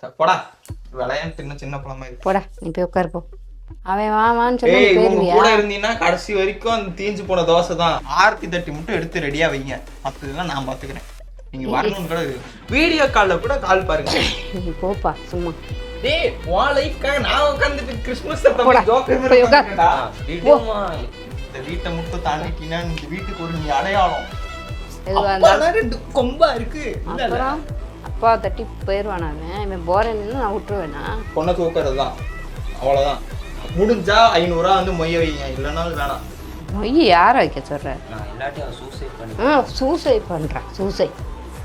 போடா விளையாட்டு இன்னும் சின்ன பழமா இருக்கு. போடா நீ போய் உட்காரு போ. அவன் வான்னு சொல்லி உங்க போயிருவியா? கூட இருந்தீங்கன்னா கடைசி வரைக்கும் அந்த தீஞ்சு போன தோசை தான். ஆர்த்தி தட்டி மட்டும் எடுத்து ரெடியா வைங்க, மற்றதெல்லாம் நான் பாத்துக்கிறேன். நீங்க வரணும்னு கூட வீடியோ கால்ல கூட கால் பாருங்க. நீ போப்பா சும்மா. டேய் உன் லைஃப்காக நான் உட்கார்ந்துட்டு கிறிஸ்மஸ் போடா, போய் உட்கார். இந்த வீட்டை மட்டும் தாண்டிட்டீங்கன்னா இந்த வீட்டுக்கு ஒரு நீ அடையாளம். எதுவா அப்பா ரெண்டு கொம்பா இருக்கு. அப்புறம் அப்பா தட்டி போயிடுவான். இவன் போறேன்னு நான் விட்டுருவேனா? பொண்ணை தூக்குறது தான், அவ்வளோதான். முடிஞ்சா 500 ரூபா வந்து மொய்ய வைங்க, இல்லைனாலும் வேணாம். மொய் யாரை வைக்க சொல்ற? சூசைட் சூசைட் பண்றான். சூசைட்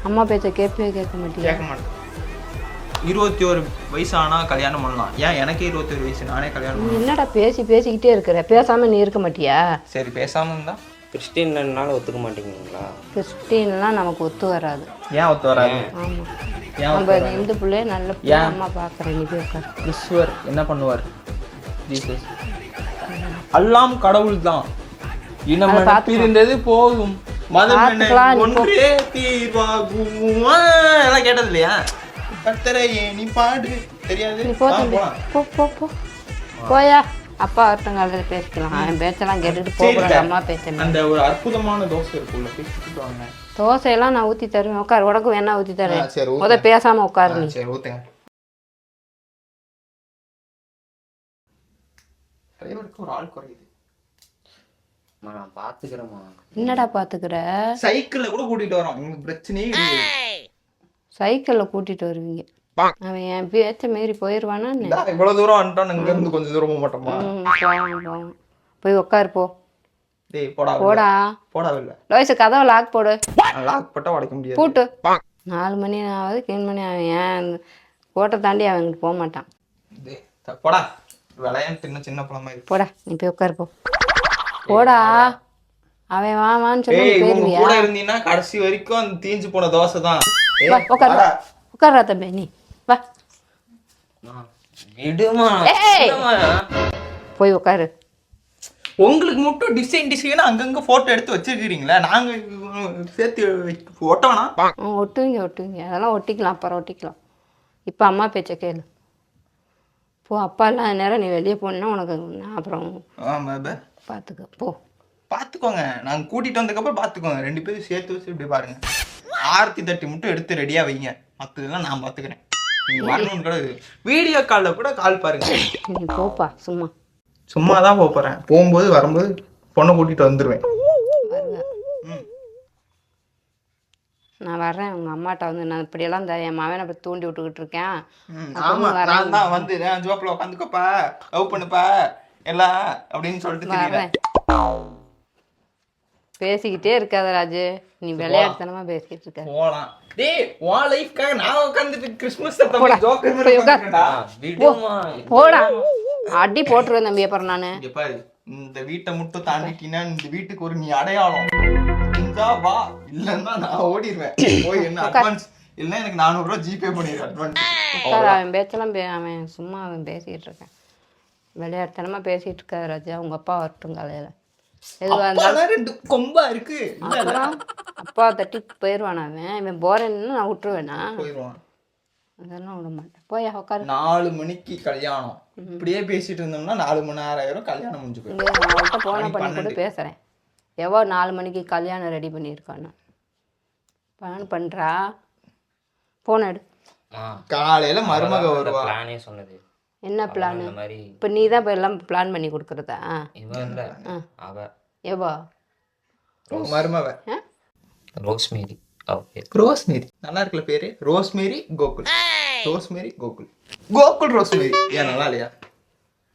அம்மா பேச்ச கேட்பே கேட்க மாட்டேன். கேட்க மாட்டேன். 21 வயசு ஆனா கல்யாணம் பண்ணலாம். ஏன் எனக்கு 21 வயசு, நானே கல்யாணம் நீ என்னடா பேசிக்கிட்டே இருக்கிற? பேசாம நீ இருக்க மாட்டியா? சரி பேசாம இருந்தா கிறிஸ்டின்னால ஒத்துக்க மாட்டேங்குங்களா? கிறிஸ்டின்லாம் நமக்கு ஒத்து வராது. ஏன் ஒத்து வராது? ஆமா, ஏன் நம்ம இந்து பிள்ளைய நல்ல பிள்ளை அம்மா பாக்குறேன். நீ போய் உட்காரு. கிறிஸ்துவர் என்ன பண்ணுவார்? ஜீசஸ் எல்லாம் கடவுள் தான். இனம் பிரிந்தது போதும், மதம் ஒன்றே தீர்வாகும். எல்லாம் கேட்டது இல்லையா? கர்த்தரையே நீ பாடு தெரியாது. நீ போ போயா. அப்பா ஒருத்தங்க அதில் பேசிக்கலாம். அவன் பேச்செல்லாம் கேட்டுட்டு போகிறாங்க. அம்மா பேச்ச அந்த ஒரு அற்புதமான தோசை இருக்குல்ல, பேசிட்டு வாங்க. தோசையெல்லாம் நான் ஊற்றி தருவேன். உட்காரு. உனக்கு வேணா ஊற்றி தரேன். சரி முத பேசாம உட்காரு. நீ சரி ஊத்துங்க. டிரைவருக்கு ஒரு ஆள் குறையுது. நான் பாத்துக்கிறேம்மா. என்னடா பாத்துக்கிற? சைக்கிள்ல கூட கூட்டிட்டு வரோம், உங்களுக்கு பிரச்சனையே கிடையாது. சைக்கிள்ல கூட்டிட்டு வருவீங்க. அவன் என் பேச்ச மீறி போயிடுவானா? இவ்வளவு தூரம் வந்துட்டான், இங்க இருந்து கொஞ்சம் தூரம் போக மாட்டோமா? போய் உட்காரு போ. டேய் போடா போடா. போடாவில்லை லோய்ஸ் கதவை லாக் போடு. லாக் போட்டா உடைக்க முடியாது. பூட்டு. 4 மணி ஆகுது, 3 மணி ஆகும். ஏன் கோட்டை தாண்டி அவன் போக மாட்டான். போடா விளையாட்டு இன்னும் சின்ன பழமா இருக்கு. போடா நீ போய் உட்காரு போ. போடா. அவன் வான்னு சொல்லி போயிருவியா? கூட இருந்தீங்கன்னா கடைசி வரைக்கும் அந்த தீஞ்சு போன தோசை தான். உட்கார்றா தம்பி. நீ வா. விடுமா. போய் உட்காரு. உங்களுக்கு மட்டும் டிசைனா அங்கங்க போட்டோ எடுத்து வச்சிருக்கீங்களா? நாங்க சேர்த்து ஒட்ட வேணாம். ஒட்டுவீங்க. அதெல்லாம் ஒட்டிக்கலாம், அப்புறம் ஒட்டிக்கலாம். இப்போ அம்மா பேச்ச கேளு. போ. அப்பா இல்லாத நேரம் நீ வெளியே போனா உனக்கு அப்புறம் பார்த்துக்க. போ பார்த்துக்கோங்க, நாங்கள் கூட்டிகிட்டு வந்ததுக்கப்புறம் பார்த்துக்கோங்க. 2 பேரும் சேர்த்து வச்சு இப்படி பாருங்க. ஆர்த்தி தட்டி மட்டும் எடுத்து ரெடியாக வைங்க, மற்றதெல்லாம் நான் பார்த்துக்கிறேன். நீங்கள் வரணும்னு கூட வீடியோ காலில் கூட கால் பாருங்க. நீ போப்பா சும்மா. சும்மா தான் போகிறேன். போகும்போது வரும்போது பொண்ணை கூட்டிகிட்டு வந்துடுவேன். நான் வர்றேன். உங்கள் அம்மாட்ட வந்து நான் இப்படியெல்லாம் என் மகனை அப்படி தூண்டி விட்டுக்கிட்டு இருக்கேன். ஆமாம், நான் தான் வந்து ஜோப்பில் உட்காந்துக்கப்பா, லவ் பண்ணுப்பா எல்லாம் அப்படின்னு சொல்லிட்டு வர்றேன். பேசிக்கிட்டே இருக்காத ராஜு. நீ விளையாட்டுத்தனமா பேசிக்கிட்டு இருக்க. போலாம். டேய் உன் லைஃப்காக நான் உட்கார்ந்துட்டு கிறிஸ்மஸ் போடா. அடி போட்டுருவேன் தம்பி. அப்புறம் நானு பாரு, இந்த வீட்டை மட்டும் தாண்டிட்டீங்கன்னா இந்த வீட்டுக்கு ஒரு நீ அடையாளம். வா, இல்லன்னா நான் ஓடிடுவேன். போய் என்ன அட்வான்ஸ் இல்லைன்னா எனக்கு 400 ரூபா ஜிபே பண்ணிடு அட்வான்ஸ். அவன் பேச்செல்லாம் அவன் சும்மா அவன் பேசிக்கிட்டு இருக்கேன். விளையாட்டுத்தனமா பேசிட்டு இருக்காது ராஜா. உங்க அப்பா வரட்டும் காலையில. எதுவா இருந்தாலும் 2 கொம்பா இருக்கு. அப்புறம் அப்பா தட்டி போயிடுவான். இவன் போறேன்னு நான் விட்டுருவேனா? போயிடுவான். அதெல்லாம் விட மாட்டேன். போய் உட்காரு. 4 மணிக்கு கல்யாணம். இப்படியே பேசிட்டு இருந்தோம்னா 4 மணி நேரம் ஆயிரும், கல்யாணம் முடிஞ்சு போயிடும். அவள்கிட்ட போன பண்ணி கூட பேசுறேன். எவ்வளோ 4 மணிக்கு கல்யாணம் ரெடி பண்ணியிருக்கான்னு பிளான் பண்றா. போன எடு. காலையில மருமக வருவா. பிளானே சொன்னது. என்ன பிளான்? இப்போ நீ தான் இப்போ எல்லாம் பிளான் பண்ணி கொடுக்குறதா? எவா மருமவ? ரோஸ்மேரி. ரோஸ்மேரி நல்லா இருக்குல்ல பேரு. Rosemary Gokul. Rosemary Gokul. Gokul rosemary. ஏன் நல்லா இல்லையா?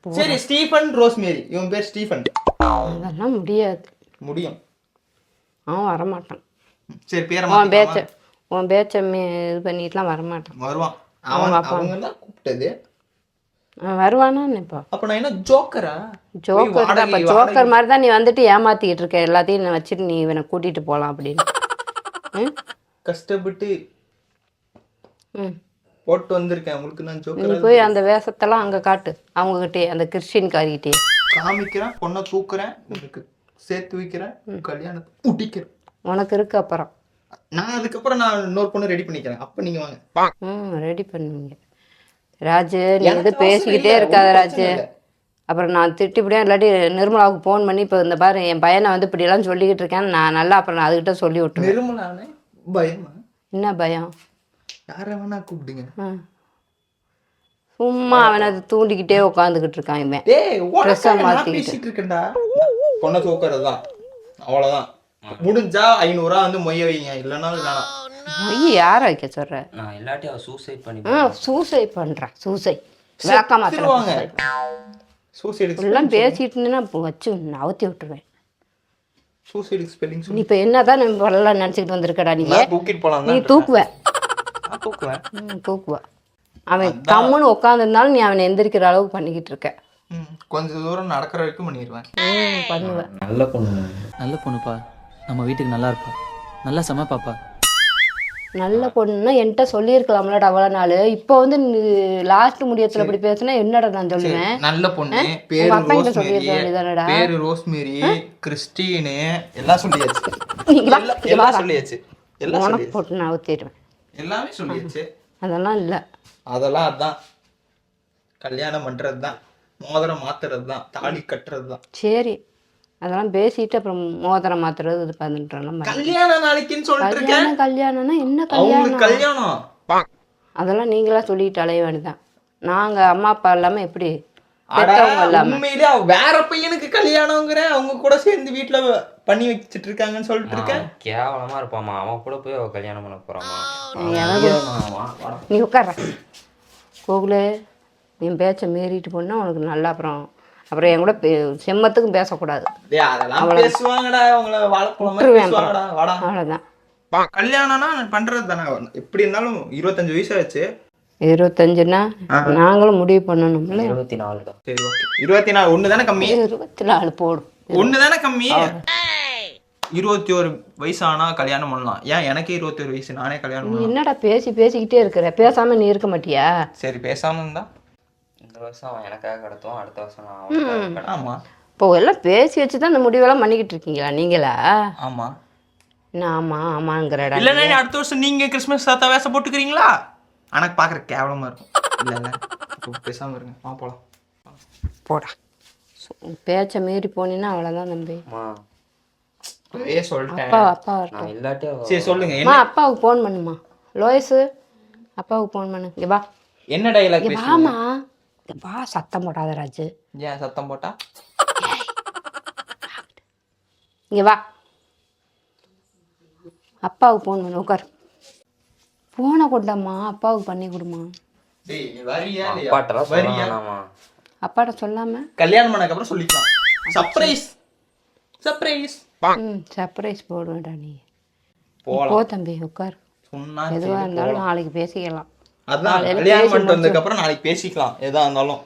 சரி ஸ்டீஃபன் ரோஸ்மேரி. இவன் பேர் ஸ்டீஃபன். அதெல்லாம் முடியாது. முடியும். அவன் வரமாட்டான். சரி பேரை உன் பேச்ச இது பண்ணிட்டுலாம் வரமாட்டான். வருவான். அவங்க தான் கூப்பிட்டது. வருவானா இப்போ? அப்ப நான் என்ன ஜோக்கரா? ஜோக்கர் தான். இப்போ ஜோக்கர் மாதிரி தான் நீ வந்துட்டு ஏமாத்திக்கிட்டு இருக்க. எல்லாத்தையும் நான் வச்சுட்டு நீ இவனை கூட்டிட்டு போகலாம் அப்படின்னு கஷ்டப்பட்டு போட்டு வந்திருக்கேன். உங்களுக்கு நான் ஜோக்கர். நீ போய் அந்த வேஷத்தெல்லாம் அங்கே காட்டு அவங்ககிட்டே, அந்த கிறிஸ்டின் காரிக்கிட்டே காமிக்கிறேன். பொண்ணை தூக்குறேன், உங்களுக்கு சேர்த்து வைக்கிறேன், கல்யாணத்தை முடிக்கிறேன். உனக்கு இருக்கு. அப்புறம் நான் அதுக்கப்புறம் நான் இன்னொரு பொண்ணு ரெடி பண்ணிக்கிறேன். அப்ப நீங்க வாங்க. ரெடி பண்ணுவீங்க. ராஜு நீ எனக்கு இது பேசிக்கிட்டே அவசரம் இருக்காத இல்ல, ராஜு. ஒண்ணும் பிரச்சனை இல்ல. அப்புறம் நான் திட்டிப்படியா இல்லாட்டி நிர்மலாவுக்கு ஃபோன் பண்ணி இப்போ இந்த பாரு என் பையனை வந்து இப்படியெல்லாம் சொல்லிக்கிட்டு இருக்கேன் நான் நல்லா அப்புறம் நான் அதுக்கிட்ட சொல்லி விட்டுருவேன். நிர்மலானே பயமா? என்ன பயம்? யாரை வேணா கூப்பிடுங்க. சும்மா அவனை அது தூண்டிக்கிட்டே உட்காந்துக்கிட்டு இருக்கான் இவன். டேய் ட்ரெஸ்ஸை உனக்கு நான் மாற்றிக்கிட்டு பேசிட்டு இருக்கேன்டா. பொண்ணை தூக்குறதுதான் அவ்வளவுதான். முடிஞ்சா 500 வந்து மொய்ய வைங்க, இல்லைன்னாலும் வேணாம். ஐயோ யாரை வைக்க சொல்ற? நான் இல்லாட்டி அவ சூசைட் பண்ணி சூசைட் பண்றான். சூசைட் விளக்க திருவாங்க மாத்திரம் சூசைடு எல்லாம் பேசிட்டு இருந்தேன்னா இப்போ வச்சு நவுத்தி விட்டுருவேன். சூசைடு ஸ்பெல்லிங் நீ இப்போ என்னதான் எல்லாம் நினச்சிக்கிட்டு வந்திருக்கடா நீ தூக்கிட்டு போலாம் நீ தூக்குவ. நான் தூக்குவேன். தூக்குவா. அவன் கம்முன்னு உட்காந்துருந்தாலும் நீ அவனை எந்திரிக்கிற அளவுக்கு பண்ணிக்கிட்டு இருக்க. கொஞ்ச தூரம் நடக்கிற வரைக்கும் பண்ணிடுவேன். பண்ணுவேன். நல்ல பொண்ணு. நல்ல பொண்ணுப்பா, நம்ம வீட்டுக்கு நல்லா இருப்பா, நல்லா சமைப்பாப்பா. நல்ல பொண்ணுன்னா என்கிட்ட சொல்லியிருக்கலாம்லடா அவ்வளோ நாள். இப்போ வந்து லாஸ்ட் முடியத்துல இப்படி பேசுனா என்னடா நான் சொல்லுவேன்? நல்ல பொண்ணு, உங்க பேரு அப்பா கிட்ட ரோஸ்மேரி, சொல்லியிருக்க வேண்டியதானடா. பேரு ரோஸ்மேரி, கிறிஸ்டினு எல்லாம் சொல்லியாச்சு. நீங்க வா, இங்க எல்லாம் வாடா. சொல்லியாச்சு. எல்லாம் உனக்கு சொல்லியாச்சு. போட்டு நான் ஊற்றிடுவேன். எல்லாமே சொல்லியாச்சு. அதெல்லாம் இல்லை. அதெல்லாம் அதான் கல்யாணம் பண்றது தான், மோதிரம் மாத்துறது தான், தாலி கட்டுறது தான். சரி அதெல்லாம் பேசிட்டு அப்புறம் மோதிரம் மாத்துறது இது பண்ணிட்டுறோம். கல்யாணம் நாளைக்குன்னு சொல்லிட்டு இருக்கேன். கல்யாணம்னா என்ன அவங்களுக்கு கல்யாணம்? கல்யாணம் அதெல்லாம் நீங்களா சொல்லிட்டு அலைய வேண்டியதான். நாங்க அம்மா அப்பா இல்லாம எப்படி அட, பெத்தவங்க இல்லாம? உண்மையிலே அவ வேற பையனுக்கு கல்யாணங்கிற அவங்க கூட சேர்ந்து வீட்டுல பண்ணி வச்சிட்டு இருக்காங்கன்னு சொல்லிட்டு இருக்கேன். கேவலமா இருப்பாமா, அவன் கூட போய் அவ கல்யாணம் பண்ண போறாமா. நீ உட்கார கோகுலே. என் பேச்சை மீறிட்டு போனா உனக்கு நல்லா அப்புறம் என் கூட செம்மத்துக்கும் பேசக்கூடாது. டேய் அதெல்லாம் பேசுவாங்கடா, அவங்கள வாழைப்பழமா பேசுவாங்கடா. வாடா. அவ்வளோதான். கல்யாணம்னா பண்றது தானே. எப்படி இருந்தாலும் 25 வயசு ஆச்சு. 25ன்னா நாங்களும் முடிவு பண்ணணும்ல. 24 தான். சரி ஓகே, 24 ஒண்ணு தானே கம்மி. 24 போடும். ஒண்ணு தானே கம்மி. 21 வயசு ஆனா கல்யாணம் பண்ணலாம். ஏன் எனக்கே 21 வயசு, நானே கல்யாணம் நீ பண்ணலாம். என்னடா பேசிக்கிட்டே இருக்கிற? பேசாம நீ இருக்க மாட்டியா? சரி பேசாம இருந்தா இந்த வருஷம் அவன் எனக்காக கடத்துவான், அடுத்த வருஷம் நான் அவனுக்காக கடத்துவேன். ஆமா இப்போ எல்லாம் பேசி வச்சு தான் இந்த முடிவெல்லாம் பண்ணிக்கிட்டு இருக்கீங்களா நீங்களா? ஆமா. என்ன ஆமா ஆமாங்கிறடா? இல்லைன்னா அடுத்த வருஷம் நீங்க கிறிஸ்மஸ் தாத்தா வேஷம் போட்டுக்கிறீங்களா? எனக்கு பாக்குற கேவலமா இருக்கும். இல்ல இல்ல இப்போ பேசாம இருங்க, வா போலாம். போடா. பேச்சை மீறி போனீங்கன்னா அவ்வளோதான் தம்பி. அம்மா, சொல்லிட்டேன். அப்பா வரட்டும். நான் இல்லாட்டி அவ சரி சொல்லுங்க, அம்மா அப்பாவுக்கு ஃபோன் பண்ணுமா. லோயஸு அப்பாவுக்கு ஃபோன் பண்ணு. இங்கே வா. என்ன டைலாக் இங்கே பேசுவீங்க? வாமா. இங்கே வா. சத்தம் போடாத ராஜு. ஏன் சத்தம் போட்டா? இங்கே வா. அப்பாவுக்கு ஃபோன் பண்ணு. உட்கார். ஃபோனை கொண்டாம்மா அப்பாவுக்கு பண்ணி கொடுமா. டேய் வரியா இல்லையா? அப்பாட்டெல்லாம் வரியா? சொல்லலாமா? அப்பாட்ட சொல்லாம கல்யாணம் பண்ணதுக்கு அப்புறம் சொல்லிக்கலாம். Surprise surprise. சர்ப்ரைஸ் போடுவேடா நீ. போலாம். போ தம்பி உட்கார். சொன்னா எதுவாக இருந்தாலும் நாளைக்கு பேசிக்கலாம். அதான் கல்யாணம் பண்ணிட்டு வந்ததுக்கு அப்புறம் நாளைக்கு பேசிக்கலாம் எதா இருந்தாலும்.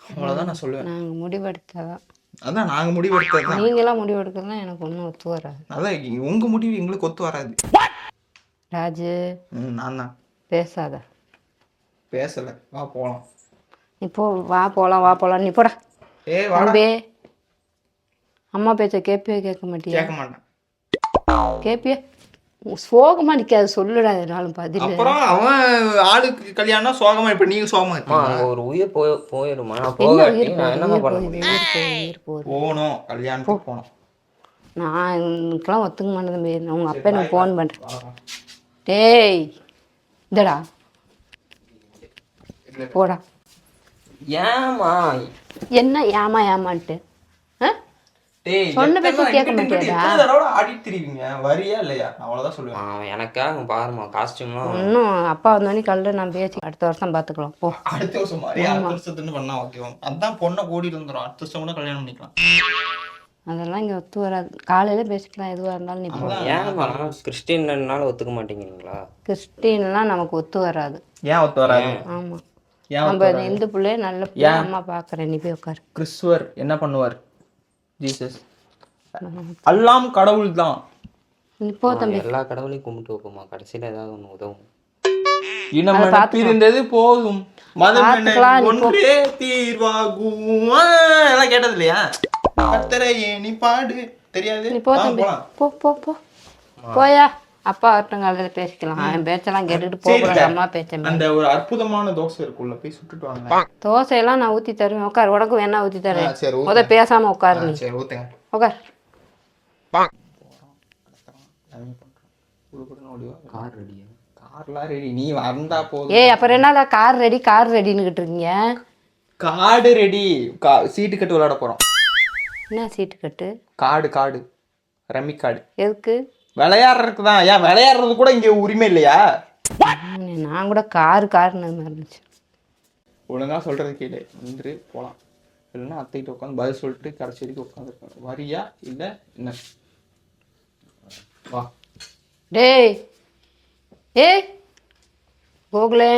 அவ்வளவுதான் நான் சொல்லுவேன். நாங்கள் முடிவெடுத்தாதான். அதான் நாங்க முடிவு எடுத்ததுதான். நீங்களாம் முடிவெடுக்கிறதுலாம் எனக்கு ஒன்றும் ஒத்து வராது. அதான் உங்க முடிவு எங்களுக்கு ஒத்து வராது. ராஜு நான் தான் பேசாத. பேசல. வா போலாம். நீ போ. வா போகலாம் நீ போடா. ஏய் வாடா. தம்பி அம்மா பேச்ச கேட்பியே கேட்க மாட்டியா? கேட்க மாட்டேன். கேட்பியே? சோகமா நிற்காது சொல்லுடா. என்னாலும் பதில். அப்புறம் அவன் ஆளுக்கு கல்யாணம் சோகமா, இப்ப நீங்க சோகமா அம்மா, இருக்கீங்க. அங்க ஒரு உயிர் போயிருமா? நான் என்ன போகாட்டி உயிர் நான் என்னமா பண்ண போகுது? முடியும்? உயிர் போகுது. போகணும், கல்யாணத்துக்கு போகணும். நான் இதுக்கெல்லாம் ஒத்துக்க மாட்டேன் தம்பி. உங்கள் அப்பா எனக்கு ஃபோன் பண்ணுறேன். டேய் இதடா போடா. ஏமா என்ன ஏமான்ட்டு டேய் சொன்ன பேச்சு கேட்க மாட்டியாடா? எத்தனை தடவை ஆடிட்டு திரிவீங்க? வரியா இல்லையா? அவ்வளவுதான் சொல்லுவேன். அவன் எனக்காக பாருமா காஸ்டியூம்லாம். இன்னும் அப்பா வந்தோடனே கல்ல நான் பேசி அடுத்த வருஷம் பார்த்துக்கலாம். போ. அடுத்த வருஷம் மாதிரி அடுத்த வருஷத்துன்னு பண்ணா ஓகேவா? அதான் பொண்ணை கூட்டிட்டு வந்துடும். அடுத்த வருஷம் கூட கல்யாணம் பண்ணிக்கலாம். அதெல்லாம் இங்கே ஒத்து வராது. காலையில பேசிக்கலாம் எதுவாக இருந்தாலும். நீ போ. ஏமா கிறிஸ்டின்னால ஒத்துக்க மாட்டேங்கிறீங்களா? கிறிஸ்டின்லாம் நமக்கு ஒத்து வராது. ஏன் ஒத்து வராது? ஆமாம். ஏன் நம்ம இந்து பிள்ளைய நல்ல பிள்ளை அம்மா பார்க்குறேன். நீ போய் உட்காரு. கிறிஸ்துவர் என்ன பண்ணுவார்? ஜீசஸ் எல்லாம் கடவுள் தான். நீ போ தம்பி. எல்லா கடவுளையும் கும்பிட்டு வைப்போமா, கடைசியில ஏதாவது ஒன்று உதவும். இனம் பிரிந்தது போதும், மதம் பார்த்துக்கலாம், நீ போ. ஒன்றே தீர்வாகும். எல்லாம் கேட்டது இல்லையா? கர்த்தரையே நீ பாடு தெரியாது. நீ போ தம்பி. போ போ போ போயா. அப்பா வரட்டும் காலையில் பேசிக்கலாம் என் பேச்செல்லாம் கேட்டுட்டு சரி, போகிறாங்க அம்மா பேச்ச அந்த ஒரு அற்புதமான தோசை இருக்குல்ல போய் சுட்டுட்டு வாங்க. தோசையெல்லாம் நான் ஊற்றி தருவேன் உட்கார் உனக்கு வேணா ஊற்றி தரேன் சரி, ஊத்துங்க. முத பேசாமல் உட்காரு நீ சரி ஊத்துங்க. உட்கார் கார் ரெடியா? கார்லாம் ரெடி, நீ வந்தா போதும். ஏய் அப்புறம் என்னடா கார் ரெடின்னுக்கிட்டு இருக்கீங்க கார்டு ரெடி, சீட்டு கட்டு விளையாட போறோம். என்ன சீட்டு கட்டு கார்டு ரம்மி கார்டு எதுக்கு விளையாடுறதுக்கு தான். ஏன் விளையாடுறது கூட இங்க உரிமை இல்லையா? நான் கூட காருன்னு மாதிரி இருந்துச்சு ஒழுங்கா சொல்றது கேளு, நின்று போலாம். இல்லைன்னா அத்தைகிட்ட உட்காந்து பதில் சொல்லிட்டு கடைசி வரைக்கும் உட்காந்துருக்கேன். வரியா இல்ல என்ன? வா. டேய் ஏய் கோகுலே